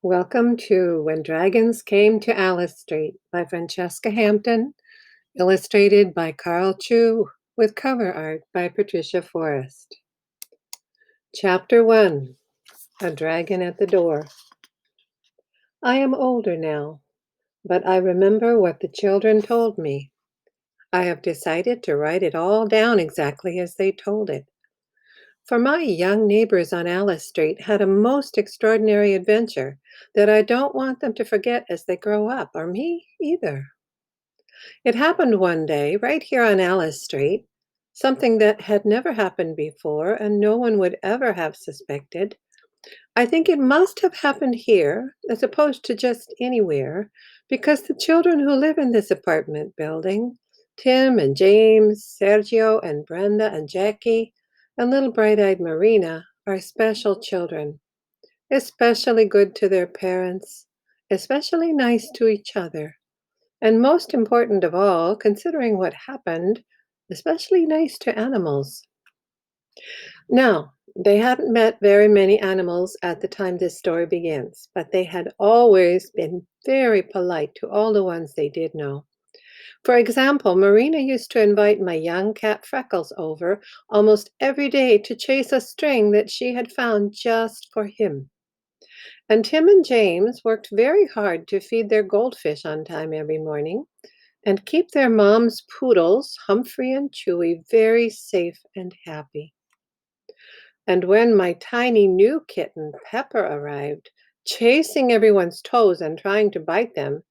Welcome to When Dragons Came to Alice Street by Francesca Hampton, illustrated by Carl Chu, with cover art by Patricia Forrest. Chapter 1: A Dragon at the Door. I am older now, but I remember what the children told me. I have decided to write it all down exactly as they told it. For my young neighbors on Alice Street had a most extraordinary adventure that I don't want them to forget as they grow up, or me either. It happened one day right here on Alice Street, something that had never happened before and no one would ever have suspected. I think it must have happened here as opposed to just anywhere because the children who live in this apartment building, Tim and James, Sergio and Brenda and Jackie, and little bright-eyed Marina, are special children, especially good to their parents, especially nice to each other. And most important of all, considering what happened, especially nice to animals. Now, they hadn't met very many animals at the time this story begins, but they had always been very polite to all the ones they did know. For example, Marina used to invite my young cat Freckles over almost every day to chase a string that she had found just for him. And Tim and James worked very hard to feed their goldfish on time every morning and keep their mom's poodles, Humphrey and Chewy, very safe and happy. And when my tiny new kitten, Pepper, arrived, chasing everyone's toes and trying to bite them,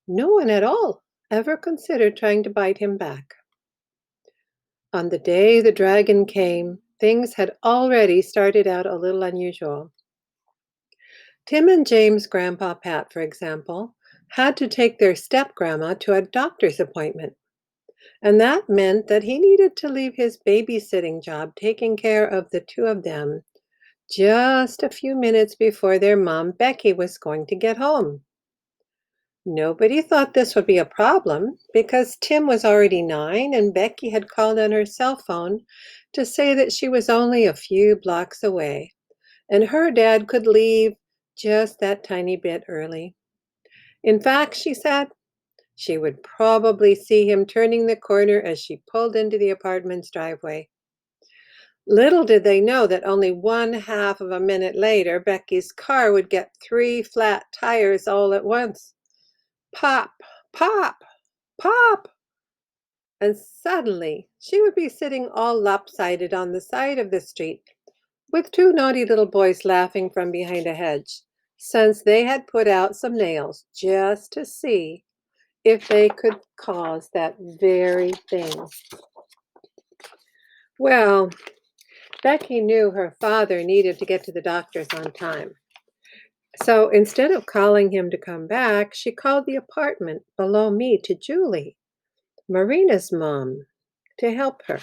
no one at all ever considered trying to bite him back. On the day the dragon came, things had already started out a little unusual. Tim and James' grandpa Pat, for example, had to take their step-grandma to a doctor's appointment. And that meant that he needed to leave his babysitting job taking care of the two of them just a few minutes before their mom, Becky, was going to get home. Nobody thought this would be a problem because Tim was already 9 and Becky had called on her cell phone to say that she was only a few blocks away and her dad could leave just that tiny bit early. In fact, she said, she would probably see him turning the corner as she pulled into the apartment's driveway. Little did they know that only 1/2 of a minute later, Becky's car would get 3 flat tires all at once. Pop, pop, pop! And suddenly, she would be sitting all lopsided on the side of the street, with 2 naughty little boys laughing from behind a hedge, since they had put out some nails just to see if they could cause that very thing. Well, Becky knew her father needed to get to the doctor's on time. So instead of calling him to come back, she called the apartment below me to Julie, Marina's mom, to help her.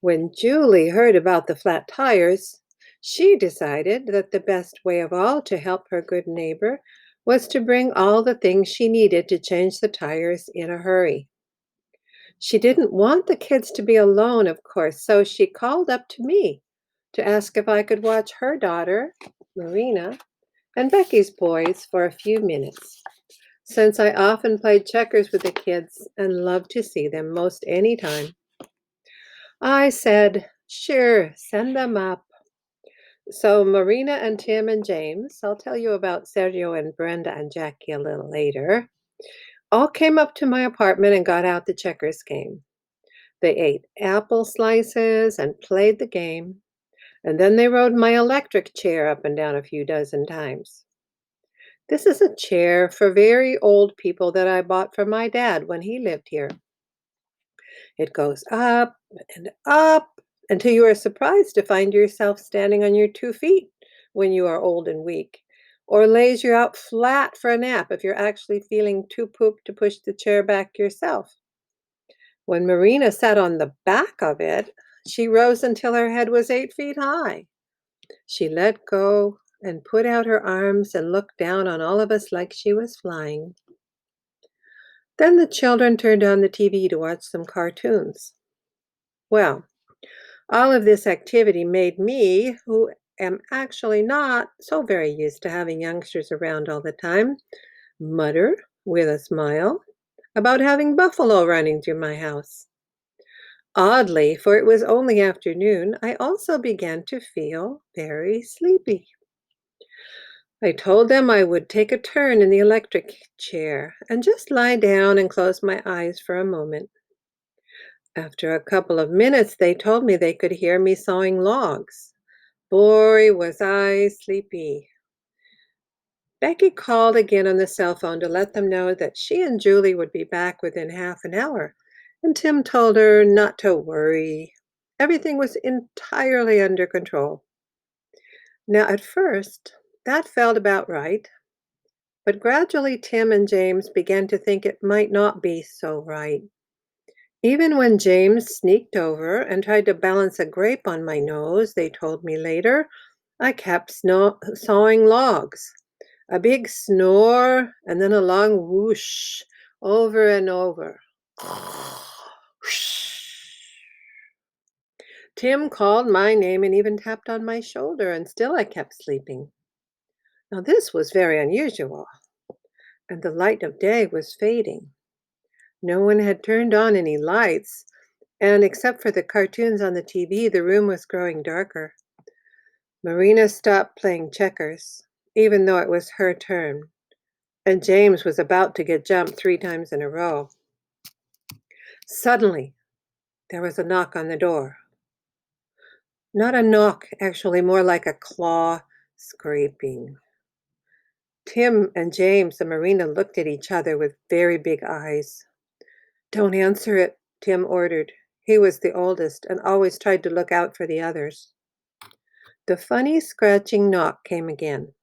When Julie heard about the flat tires, she decided that the best way of all to help her good neighbor was to bring all the things she needed to change the tires in a hurry. She didn't want the kids to be alone, of course, so she called up to me to ask if I could watch her daughter, Marina, and Becky's boys for a few minutes, since I often played checkers with the kids and loved to see them most any time. I said, sure, send them up. So Marina and Tim and James, I'll tell you about Sergio and Brenda and Jackie a little later, all came up to my apartment and got out the checkers game. They ate apple slices and played the game, and then they rode my electric chair up and down a few dozen times. This is a chair for very old people that I bought for my dad when he lived here. It goes up and up until you are surprised to find yourself standing on your 2 feet when you are old and weak, or lays you out flat for a nap if you're actually feeling too pooped to push the chair back yourself. When Marina sat on the back of it, she rose until her head was 8 feet high. She let go and put out her arms and looked down on all of us like she was flying. Then the children turned on the TV to watch some cartoons. Well, all of this activity made me, who am actually not so very used to having youngsters around all the time, muttered with a smile about having buffalo running through my house. Oddly, for it was only afternoon, I also began to feel very sleepy. I told them I would take a turn in the electric chair and just lie down and close my eyes for a moment. After a couple of minutes, they told me they could hear me sawing logs. Boy, was I sleepy. Becky called again on the cell phone to let them know that she and Julie would be back within half an hour, and Tim told her not to worry. Everything was entirely under control. Now, at first, that felt about right, but gradually Tim and James began to think it might not be so right. Even when James sneaked over and tried to balance a grape on my nose, they told me later, I kept sawing logs. A big snore and then a long whoosh over and over. Tim called my name and even tapped on my shoulder, and still I kept sleeping. Now, this was very unusual, and the light of day was fading. No one had turned on any lights, and except for the cartoons on the TV, the room was growing darker. Marina stopped playing checkers, even though it was her turn, and James was about to get jumped 3 times in a row. Suddenly, there was a knock on the door. Not a knock, actually, more like a claw scraping. Tim and James and Marina looked at each other with very big eyes. "Don't answer it," Tim ordered. He was the oldest and always tried to look out for the others. The funny scratching knock came again.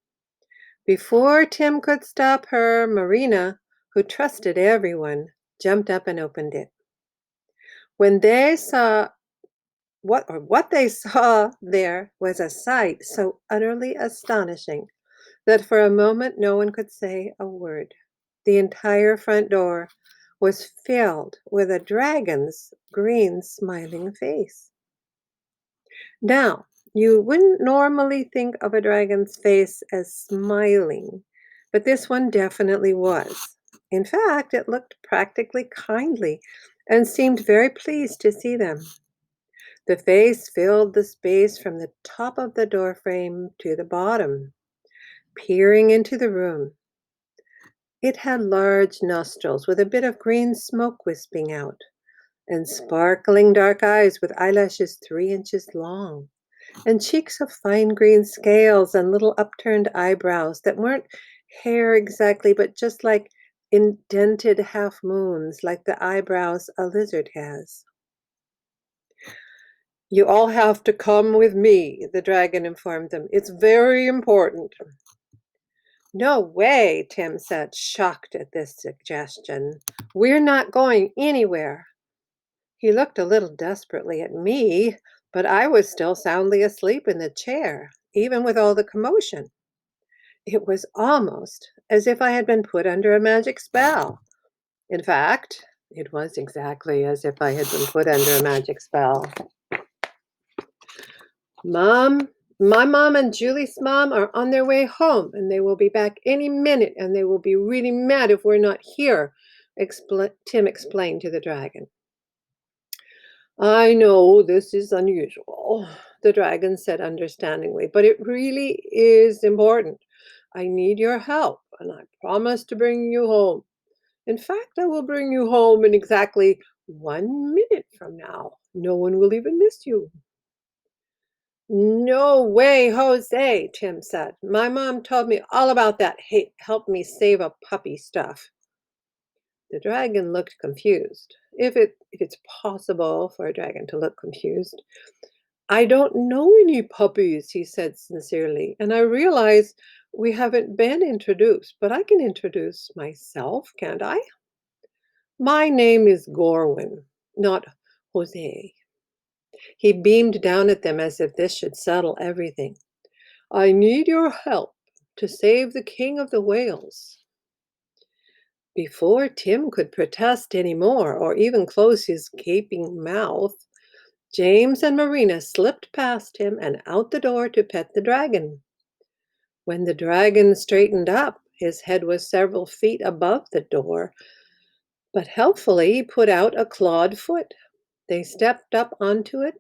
Before Tim could stop her, Marina, who trusted everyone, jumped up and opened it. When they saw what they saw there was a sight so utterly astonishing that for a moment no one could say a word. The entire front door was filled with a dragon's green smiling face. Now, you wouldn't normally think of a dragon's face as smiling, but this one definitely was. In fact, it looked practically kindly and seemed very pleased to see them. The face filled the space from the top of the doorframe to the bottom, peering into the room. It had large nostrils with a bit of green smoke wisping out, and sparkling dark eyes with eyelashes 3 inches long, and cheeks of fine green scales and little upturned eyebrows that weren't hair exactly, but just like indented half moons, like the eyebrows a lizard has. "You all have to come with me," the dragon informed them. "It's very important." "No way," Tim said, shocked at this suggestion. "We're not going anywhere." He looked a little desperately at me, but I was still soundly asleep in the chair, even with all the commotion. It was almost as if I had been put under a magic spell. In fact, it was exactly as if I had been put under a magic spell. Mom, my mom and Julie's mom are on their way home, and they will be back any minute, and they will be really mad if we're not here, Tim explained to the dragon. "I know this is unusual," the dragon said understandingly, "but it really is important. I need your help, and I promise to bring you home. In fact, I will bring you home in exactly 1 minute from now. No one will even miss you." "No way, Jose," Tim said. "My mom told me all about that help me save a puppy stuff." The dragon looked confused, if it's possible for a dragon to look confused. "I don't know any puppies," he said sincerely, "and I realize we haven't been introduced, but I can introduce myself, can't I? My name is Gorwin, not Jose." He beamed down at them as if this should settle everything. "I need your help to save the king of the whales." Before Tim could protest any more or even close his gaping mouth, James and Marina slipped past him and out the door to pet the dragon. When the dragon straightened up, his head was several feet above the door, but helpfully he put out a clawed foot. They stepped up onto it,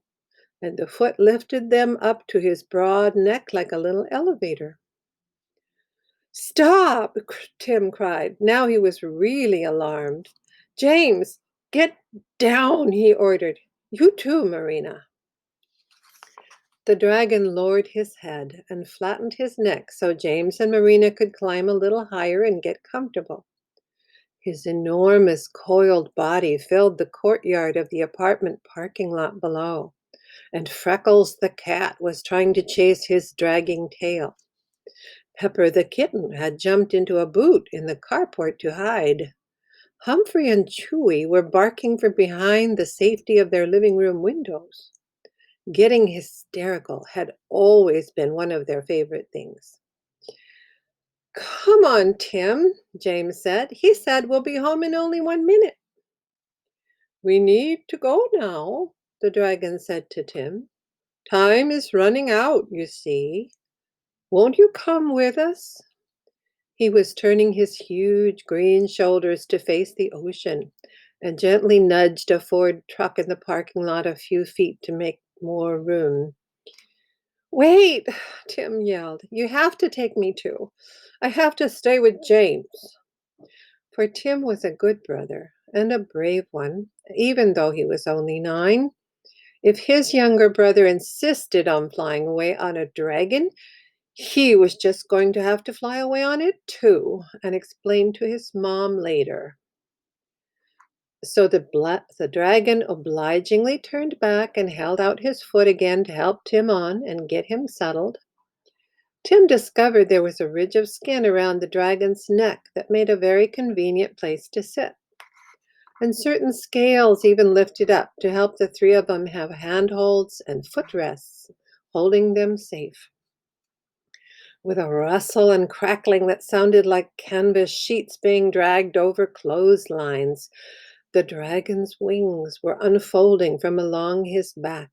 and the foot lifted them up to his broad neck like a little elevator. "Stop!" Tim cried. Now he was really alarmed. "James, get down," he ordered. "You too, Marina." The dragon lowered his head and flattened his neck so James and Marina could climb a little higher and get comfortable. His enormous coiled body filled the courtyard of the apartment parking lot below, and Freckles the cat was trying to chase his dragging tail. Pepper the kitten had jumped into a boot in the carport to hide. Humphrey and Chewy were barking from behind the safety of their living room windows. Getting hysterical had always been one of their favorite things. "Come on, Tim," James said. "He said we'll be home in only 1 minute." "We need to go now," the dragon said to Tim. "Time is running out, you see. Won't you come with us?" He was turning his huge green shoulders to face the ocean and gently nudged a Ford truck in the parking lot a few feet to make more room. "Wait!" Tim yelled. "You have to take me too. I have to stay with James." For Tim was a good brother and a brave one, even though he was only 9. If his younger brother insisted on flying away on a dragon, he was just going to have to fly away on it too, and explain to his mom later. So the dragon obligingly turned back and held out his foot again to help Tim on and get him settled. Tim discovered there was a ridge of skin around the dragon's neck that made a very convenient place to sit. And certain scales even lifted up to help the three of them have handholds and footrests, holding them safe. With a rustle and crackling that sounded like canvas sheets being dragged over clotheslines, the dragon's wings were unfolding from along his back.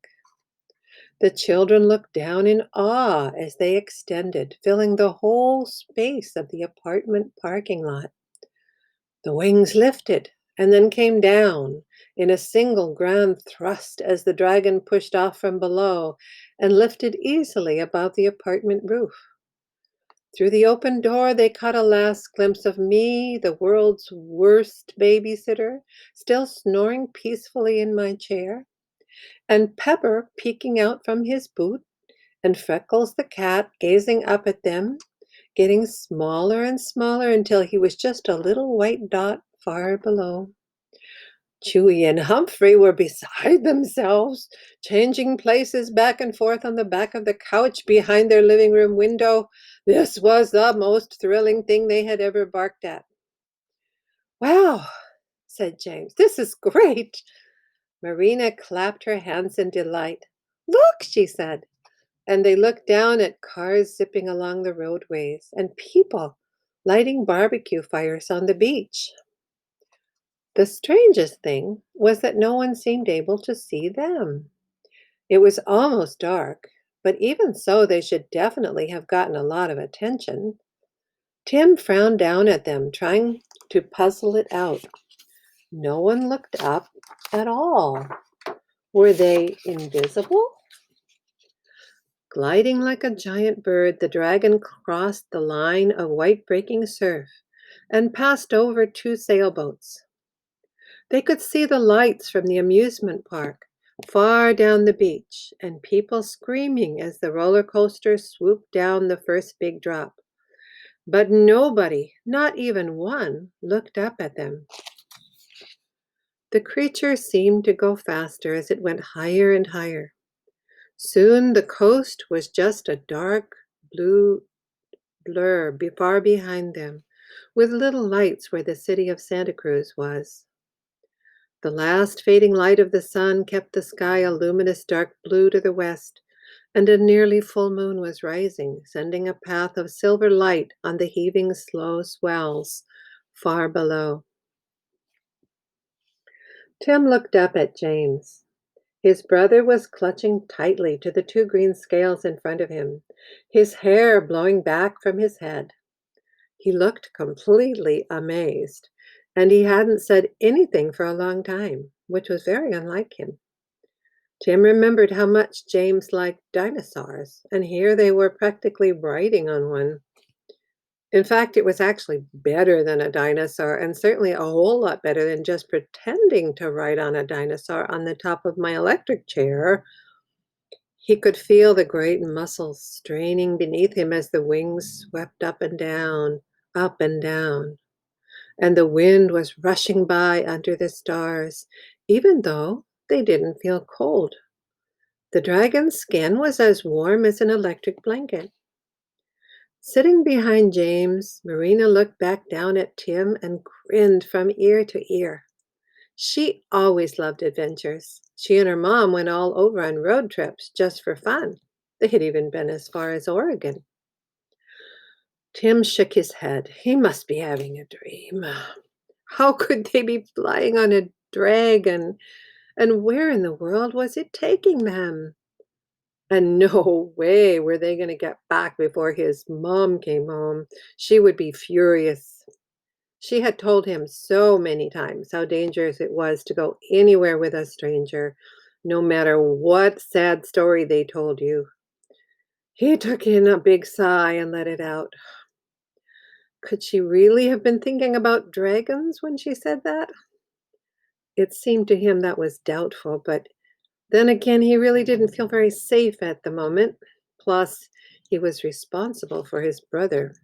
The children looked down in awe as they extended, filling the whole space of the apartment parking lot. The wings lifted and then came down in a single grand thrust as the dragon pushed off from below and lifted easily above the apartment roof. Through the open door, they caught a last glimpse of me, the world's worst babysitter, still snoring peacefully in my chair, and Pepper peeking out from his boot, and Freckles the cat gazing up at them, getting smaller and smaller until he was just a little white dot far below. Chewy and Humphrey were beside themselves, changing places back and forth on the back of the couch behind their living room window. This was the most thrilling thing they had ever barked at. "Wow," said James. "This is great." Marina clapped her hands in delight. "Look," she said. And they looked down at cars zipping along the roadways and people lighting barbecue fires on the beach. The strangest thing was that no one seemed able to see them. It was almost dark, but even so, they should definitely have gotten a lot of attention. Tim frowned down at them, trying to puzzle it out. No one looked up at all. Were they invisible? Gliding like a giant bird, the dragon crossed the line of white breaking surf and passed over 2 sailboats. They could see the lights from the amusement park far down the beach and people screaming as the roller coaster swooped down the first big drop. But nobody, not even one, looked up at them. The creature seemed to go faster as it went higher and higher. Soon the coast was just a dark blue blur far behind them, with little lights where the city of Santa Cruz was. The last fading light of the sun kept the sky a luminous dark blue to the west, and a nearly full moon was rising, sending a path of silver light on the heaving slow swells far below. Tim looked up at James. His brother was clutching tightly to the two green scales in front of him, his hair blowing back from his head. He looked completely amazed, and he hadn't said anything for a long time, which was very unlike him. Tim remembered how much James liked dinosaurs, and here they were practically riding on one. In fact, it was actually better than a dinosaur, and certainly a whole lot better than just pretending to ride on a dinosaur on the top of my electric chair. He could feel the great muscles straining beneath him as the wings swept up and down, and the wind was rushing by under the stars, even though they didn't feel cold. The dragon's skin was as warm as an electric blanket. Sitting behind James, Marina looked back down at Tim and grinned from ear to ear. She always loved adventures. She and her mom went all over on road trips just for fun. They had even been as far as Oregon. Tim shook his head. He must be having a dream. How could they be flying on a dragon? And where in the world was it taking them? And no way were they going to get back before his mom came home. She would be furious. She had told him so many times how dangerous it was to go anywhere with a stranger, no matter what sad story they told you. He took in a big sigh and let it out. Could she really have been thinking about dragons when she said that? It seemed to him that was doubtful, but then again, he really didn't feel very safe at the moment. Plus, he was responsible for his brother.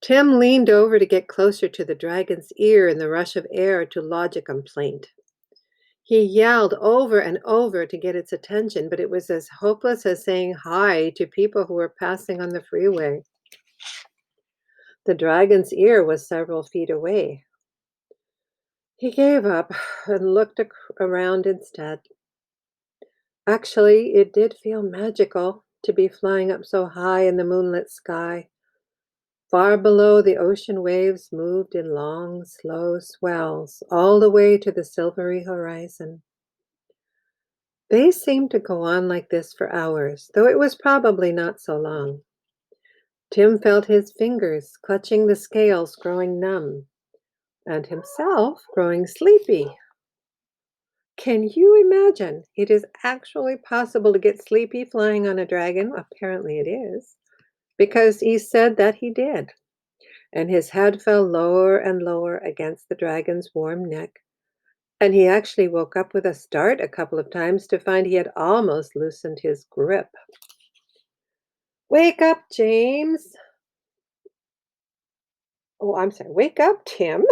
Tim leaned over to get closer to the dragon's ear in the rush of air to lodge a complaint. He yelled over and over to get its attention, but it was as hopeless as saying hi to people who were passing on the freeway. The dragon's ear was several feet away. He gave up and looked around instead. Actually, it did feel magical to be flying up so high in the moonlit sky. Far below, the ocean waves moved in long, slow swells all the way to the silvery horizon. They seemed to go on like this for hours, though it was probably not so long. Tim felt his fingers clutching the scales growing numb, and himself growing sleepy. Can you imagine? It is actually possible to get sleepy flying on a dragon. Apparently, it is, because he said that he did. And his head fell lower and lower against the dragon's warm neck. And he actually woke up with a start a couple of times to find he had almost loosened his grip. Wake up, James. Oh, I'm sorry. Wake up, Tim.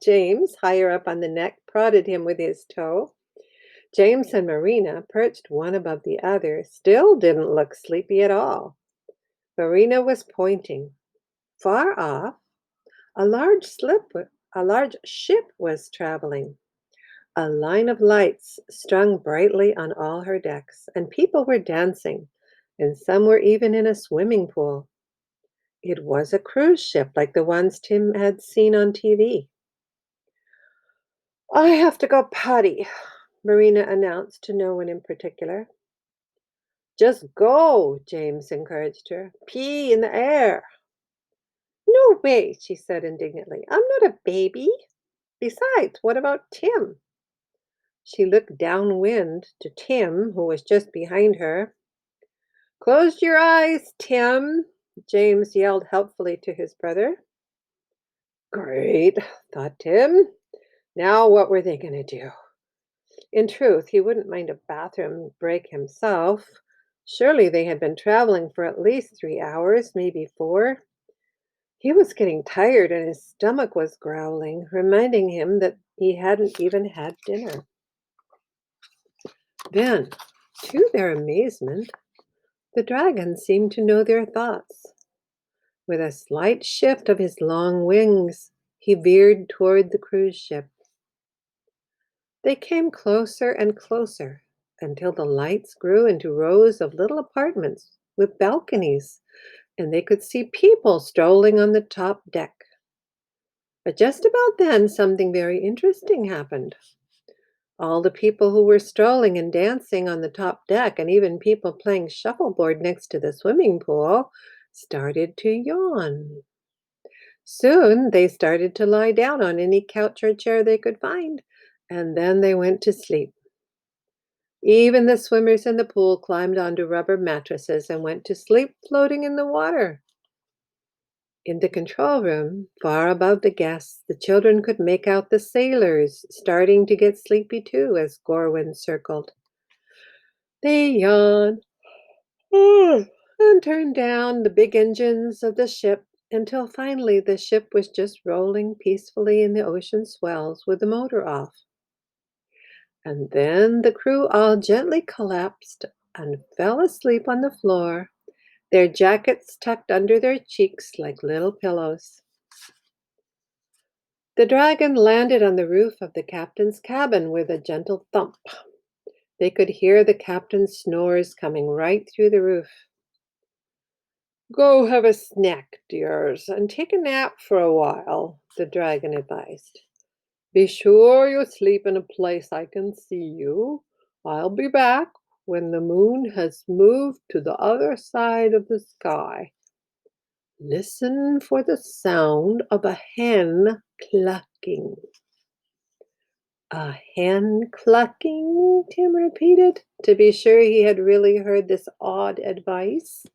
James, higher up on the neck, prodded him with his toe. James and Marina, perched one above the other, still didn't look sleepy at all. Marina was pointing. Far off, a large ship was traveling. A line of lights strung brightly on all her decks, and people were dancing, and some were even in a swimming pool. It was a cruise ship like the ones Tim had seen on TV. I have to go potty, Marina announced to no one in particular. Just go, James encouraged her. Pee in the air. No way, she said indignantly. I'm not a baby. Besides, what about Tim? She looked downwind to Tim, who was just behind her. Close your eyes, Tim, James yelled helpfully to his brother. Great, thought Tim. Now what were they going to do? In truth, he wouldn't mind a bathroom break himself. Surely they had been traveling for at least 3 hours, maybe 4. He was getting tired and his stomach was growling, reminding him that he hadn't even had dinner. Then, to their amazement, the dragon seemed to know their thoughts. With a slight shift of his long wings, he veered toward the cruise ship. They came closer and closer until the lights grew into rows of little apartments with balconies, and they could see people strolling on the top deck. But just about then, something very interesting happened. All the people who were strolling and dancing on the top deck, and even people playing shuffleboard next to the swimming pool, started to yawn. Soon they started to lie down on any couch or chair they could find, and then they went to sleep. Even the swimmers in the pool climbed onto rubber mattresses and went to sleep floating in the water. In the control room, far above the guests, the children could make out the sailors starting to get sleepy too as Gorwin circled. They yawned and turned down the big engines of the ship until finally the ship was just rolling peacefully in the ocean swells with the motor off. And then the crew all gently collapsed and fell asleep on the floor, their jackets tucked under their cheeks like little pillows. The dragon landed on the roof of the captain's cabin with a gentle thump. They could hear the captain's snores coming right through the roof. "Go have a snack, dears, and take a nap for a while," the dragon advised. "Be sure you sleep in a place I can see you. I'll be back when the moon has moved to the other side of the sky. Listen for the sound of a hen clucking." "A hen clucking?" Tim repeated, to be sure he had really heard this odd advice.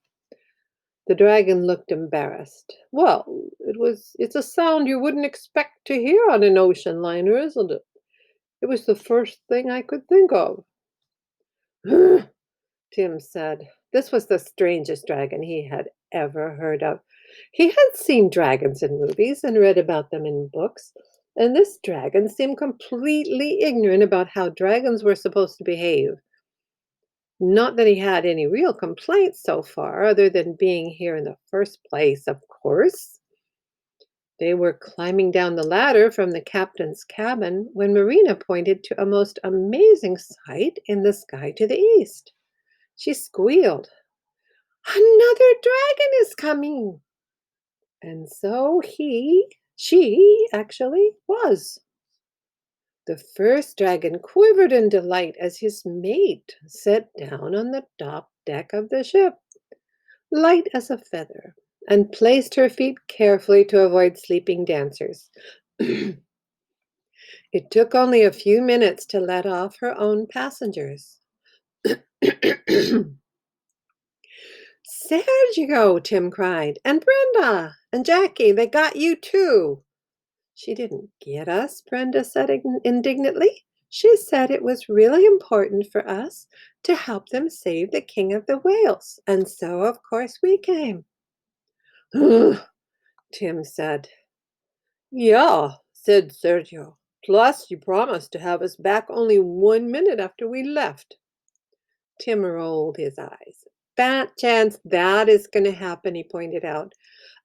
The dragon looked embarrassed. "Well, it's a sound you wouldn't expect to hear on an ocean liner, isn't it? It was the first thing I could think of." Tim said. This was the strangest dragon he had ever heard of. He had seen dragons in movies and read about them in books, and this dragon seemed completely ignorant about how dragons were supposed to behave. Not that he had any real complaints so far, other than being here in the first place, of course. They were climbing down the ladder from the captain's cabin when Marina pointed to a most amazing sight in the sky to the east. She squealed, "Another dragon is coming!" And so she actually was. The first dragon quivered in delight as his mate sat down on the top deck of the ship, light as a feather, and placed her feet carefully to avoid sleeping dancers. It took only a few minutes to let off her own passengers. "Sergio!" Tim cried. "And Brenda! And Jackie! They got you too!" "She didn't get us," Brenda said indignantly. "She said it was really important for us to help them save the king of the whales, and so of course we came." Tim said. "Yeah," said Sergio. "Plus you promised to have us back only 1 minute after we left." Tim rolled his eyes. "Fat chance that is going to happen," he pointed out.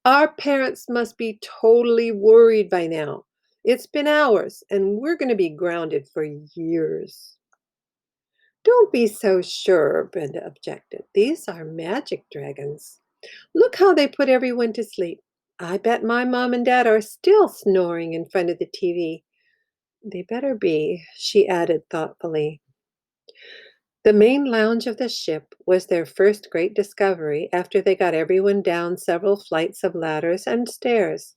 "Our parents must be totally worried by now. It's been hours, and we're going to be grounded for years." "Don't be so sure," Brenda objected. "These are magic dragons. Look how they put everyone to sleep. I bet my mom and dad are still snoring in front of the TV. They better be," she added thoughtfully. The main lounge of the ship was their first great discovery after they got everyone down several flights of ladders and stairs.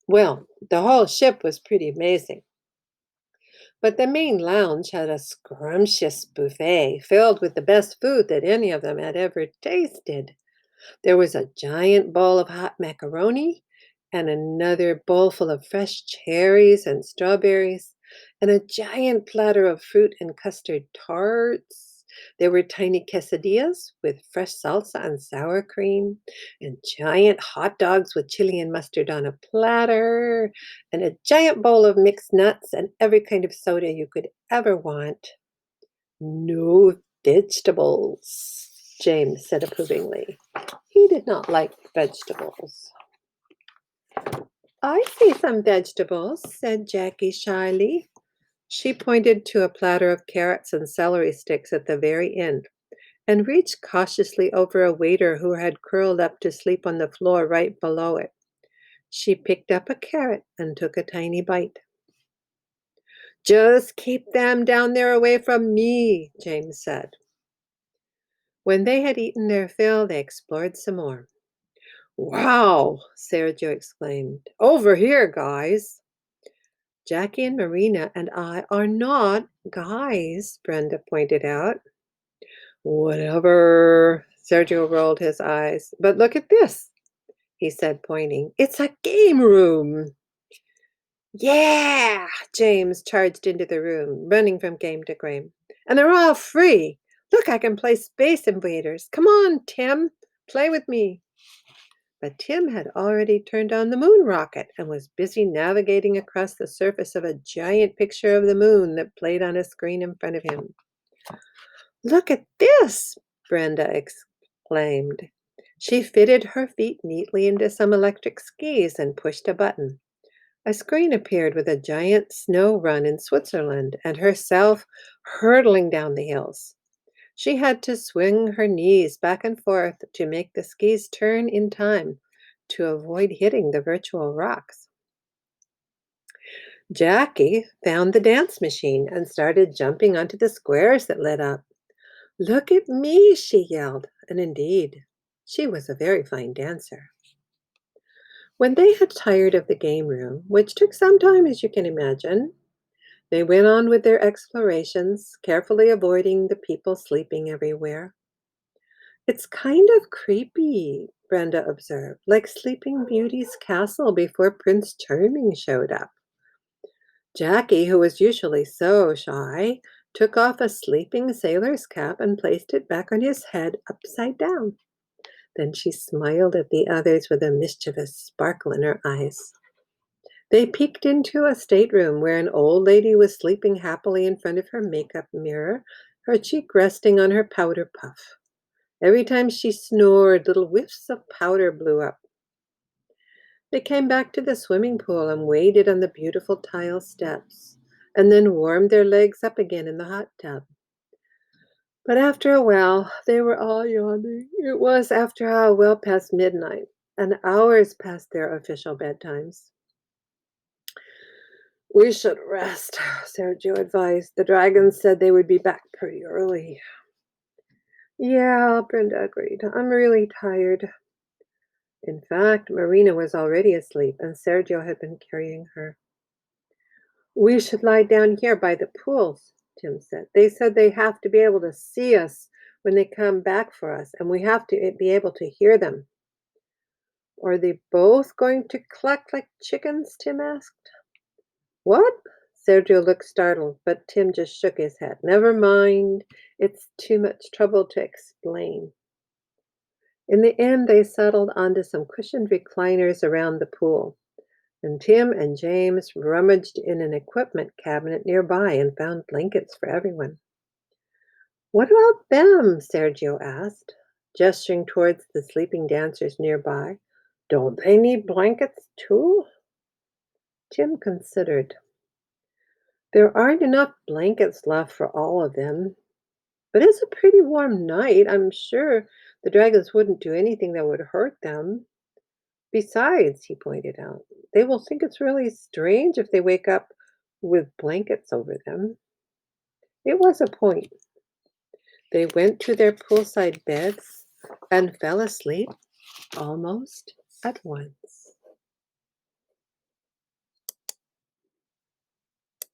Well, the whole ship was pretty amazing. But the main lounge had a scrumptious buffet filled with the best food that any of them had ever tasted. There was a giant bowl of hot macaroni, and another bowl full of fresh cherries and strawberries, and a giant platter of fruit and custard tarts. There were tiny quesadillas with fresh salsa and sour cream, and giant hot dogs with chili and mustard on a platter, and a giant bowl of mixed nuts and every kind of soda you could ever want. "No vegetables," James said approvingly. He did not like vegetables. "I see some vegetables," said Jackie shyly. She pointed to a platter of carrots and celery sticks at the very end and reached cautiously over a waiter who had curled up to sleep on the floor right below it. She picked up a carrot and took a tiny bite. Just keep them down there away from me, James said. When they had eaten their fill, they explored some more. Wow, Sergio exclaimed. Over here, guys. Jackie and Marina and I are not guys, Brenda pointed out. Whatever. Sergio rolled his eyes. But look at this, he said, pointing. It's a game room. Yeah! James charged into the room, running from game to game. And they're all free. Look, I can play Space Invaders. Come on, Tim, play with me. But Tim had already turned on the moon rocket and was busy navigating across the surface of a giant picture of the moon that played on a screen in front of him. Look at this, Brenda exclaimed. She fitted her feet neatly into some electric skis and pushed a button. A screen appeared with a giant snow run in Switzerland and herself hurtling down the hills. She had to swing her knees back and forth to make the skis turn in time to avoid hitting the virtual rocks. Jackie found the dance machine and started jumping onto the squares that led up. Look at me, she yelled, and indeed, she was a very fine dancer. When they had tired of the game room, which took some time as you can imagine, they went on with their explorations, carefully avoiding the people sleeping everywhere. It's kind of creepy, Brenda observed, like Sleeping Beauty's castle before Prince Charming showed up. Jackie, who was usually so shy, took off a sleeping sailor's cap and placed it back on his head upside down. Then she smiled at the others with a mischievous sparkle in her eyes. They peeked into a stateroom where an old lady was sleeping happily in front of her makeup mirror, her cheek resting on her powder puff. Every time she snored, little whiffs of powder blew up. They came back to the swimming pool and waded on the beautiful tile steps, and then warmed their legs up again in the hot tub. But after a while, they were all yawning. It was, after all, well past midnight, and hours past their official bedtimes. We should rest, Sergio advised. The dragons said they would be back pretty early. Yeah, Brenda agreed. I'm really tired. In fact, Marina was already asleep, and Sergio had been carrying her. We should lie down here by the pools, Tim said. They said they have to be able to see us when they come back for us, and we have to be able to hear them. Are they both going to cluck like chickens? Tim asked. What? Sergio looked startled, but Tim just shook his head. Never mind. It's too much trouble to explain. In the end, they settled onto some cushioned recliners around the pool, and Tim and James rummaged in an equipment cabinet nearby and found blankets for everyone. What about them? Sergio asked, gesturing towards the sleeping dancers nearby. Don't they need blankets too? Tim considered. There aren't enough blankets left for all of them, but it's a pretty warm night. I'm sure the dragons wouldn't do anything that would hurt them. Besides, he pointed out, they will think it's really strange if they wake up with blankets over them. It was a point. They went to their poolside beds and fell asleep almost at once.